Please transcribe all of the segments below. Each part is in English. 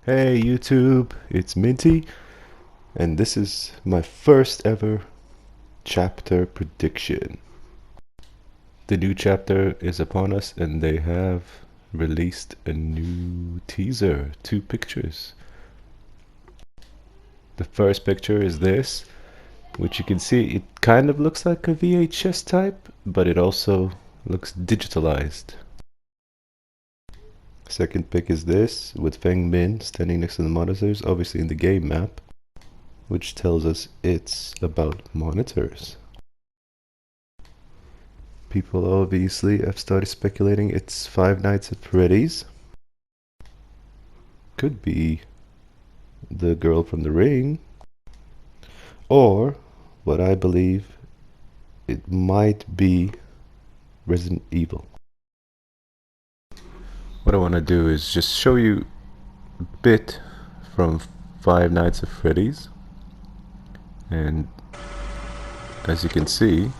Hey YouTube, it's Minty, and this is my first ever chapter prediction. The new chapter is upon us and they have released a new teaser, 2 pictures. The first picture is this, which you can see it kind of looks like a VHS type, but it also looks digitalized. Second pic is this, with Feng Min standing next to the monitors, obviously in the game map, which tells us it's about monitors. People obviously have started speculating it's Five Nights at Freddy's. Could be the girl from The Ring. Or, what I believe, it might be Resident Evil. What I want to do is just show you a bit from Five Nights at Freddy's. And as you can see,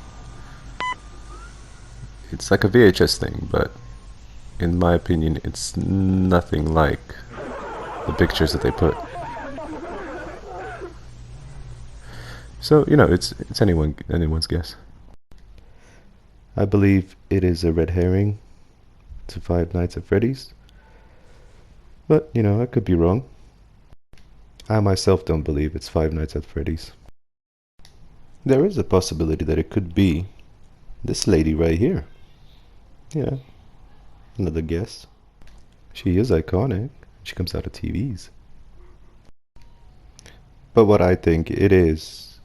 it's like a VHS thing, but in my opinion, it's nothing like the pictures that they put. So, you know, it's anyone's guess. I believe it is a red herring to Five Nights at Freddy's. But, you know, I could be wrong. I myself don't believe it's Five Nights at Freddy's. There is a possibility that it could be this lady right here. Yeah, another guess. She is iconic. She comes out of TVs. But what I think it is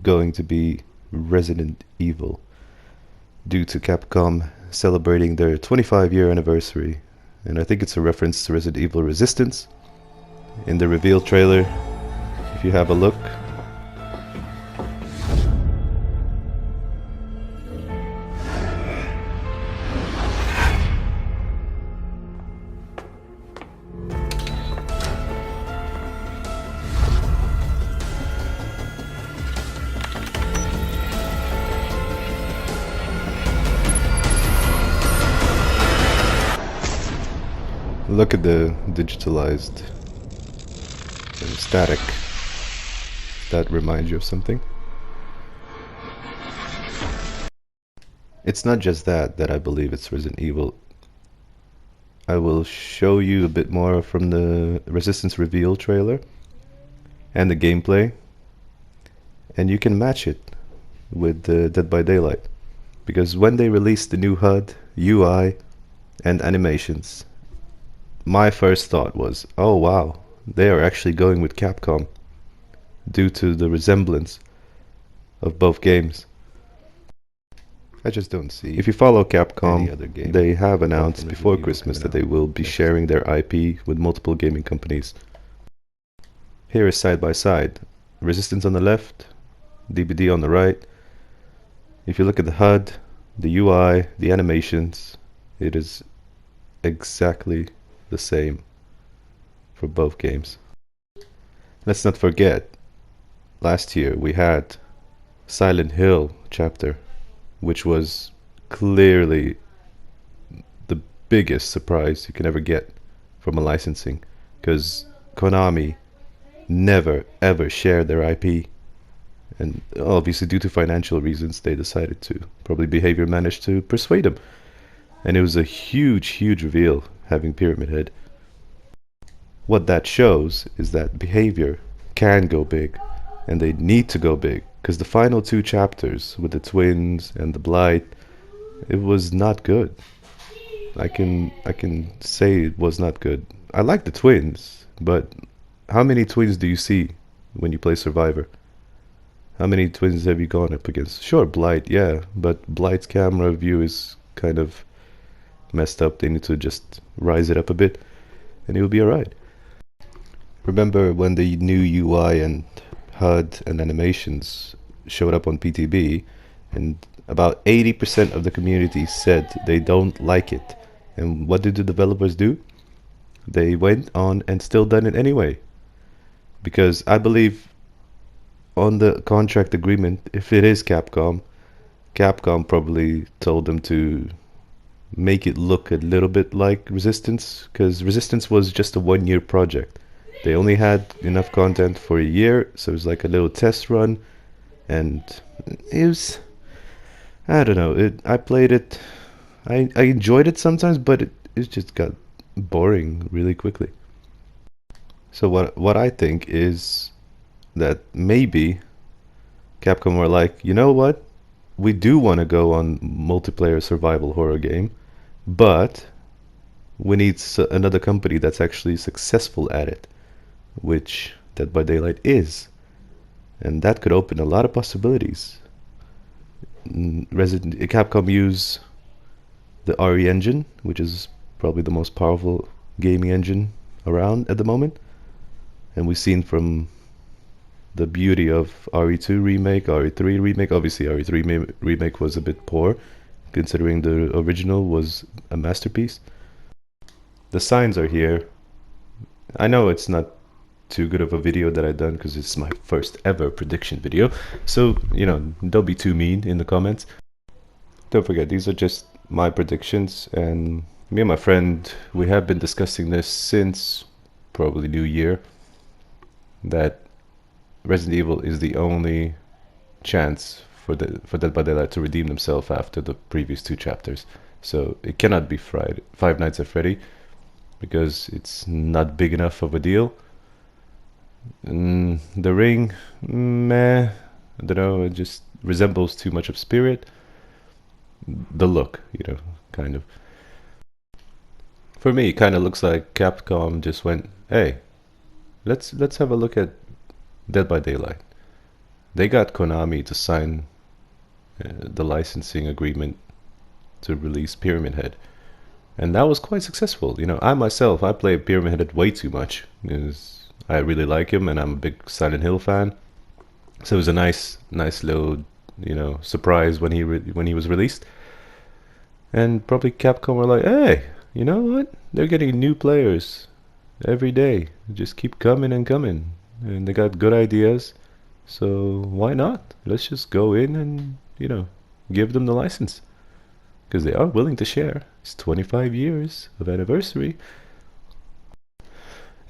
going to be Resident Evil, due to Capcom celebrating their 25-year anniversary. And I think it's a reference to Resident Evil Resistance. In the reveal trailer, if you have a look, look at the digitalized static. That reminds you of something? It's not just that I believe it's Resident Evil. I will show you a bit more from the Resistance reveal trailer and the gameplay, and you can match it with Dead by Daylight, because when they released the new HUD, UI, and animations, my first thought was, oh wow, they are actually going with Capcom due to the resemblance of both games. I just don't see. If you follow Capcom, they have announced before Christmas that they will be sharing their IP with multiple gaming companies. Here is side by side. Resistance on the left, DBD on the right. If you look at the HUD, the UI, the animations, it is exactly the same for both games. Let's not forget, last year we had Silent Hill chapter, which was clearly the biggest surprise you can ever get from a licensing, because Konami never ever shared their IP, and obviously due to financial reasons they decided to. Probably behavior managed to persuade them, and it was a huge reveal having Pyramid Head. What that shows is that behavior can go big, and they need to go big, because the final 2 chapters with the twins and the blight, it was not good. I can say it was not good. I like the twins, but how many twins do you see when you play Survivor? How many twins have you gone up against? Sure, blight, yeah, but blight's camera view is kind of messed up. They need to just rise it up a bit, and it will be alright. Remember when the new UI and HUD and animations showed up on PTB, and about 80% of the community said they don't like it. And what did the developers do? They went on and still done it anyway. Because I believe on the contract agreement, if it is Capcom probably told them to make it look a little bit like Resistance, because Resistance was just a 1-year project. They only had enough content for a year, so it was like a little test run, and it was, I don't know. I played it. I enjoyed it sometimes, but it just got boring really quickly. So what I think is that maybe Capcom were like, you know what? We do want to go on multiplayer survival horror game, but we need another company that's actually successful at it, which Dead by Daylight is, and that could open a lot of possibilities. Resident Capcom use the RE engine, which is probably the most powerful gaming engine around at the moment, and we've seen from the beauty of RE2 remake, RE3 remake. Obviously, RE3 remake was a bit poor, considering the original was a masterpiece. The signs are here. I know it's not too good of a video that I've done because it's my first ever prediction video. So, don't be too mean in the comments. Don't forget, these are just my predictions, and me and my friend, we have been discussing this since probably New Year, that Resident Evil is the only chance for Dead by Daylight to redeem themselves after the previous two chapters. So it cannot be Five Nights at Freddy, because it's not big enough of a deal. The Ring, meh, I don't know, it just resembles too much of Spirit. The look, kind of. For me, it kind of looks like Capcom just went, hey, let's have a look at Dead by Daylight. They got Konami to sign the licensing agreement to release Pyramid Head, and that was quite successful. I myself, I play Pyramid Head way too much because I really like him, and I'm a big Silent Hill fan. So it was a nice little, surprise when he was released. And probably Capcom were like, hey, you know what? They're getting new players every day. Just keep coming and coming, and they got good ideas. So why not? Let's just go in and, give them the license. Because they are willing to share. It's 25 years of anniversary.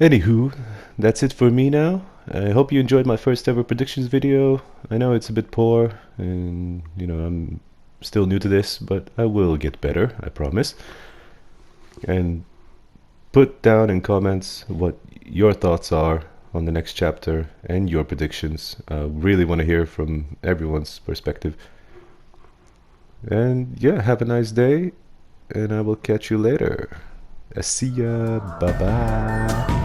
Anywho, that's it for me now. I hope you enjoyed my first ever predictions video. I know it's a bit poor, and, I'm still new to this, but I will get better, I promise. And put down in comments what your thoughts are on the next chapter and your predictions. I really want to hear from everyone's perspective. And yeah, have a nice day, and I will catch you later. See ya. Bye bye.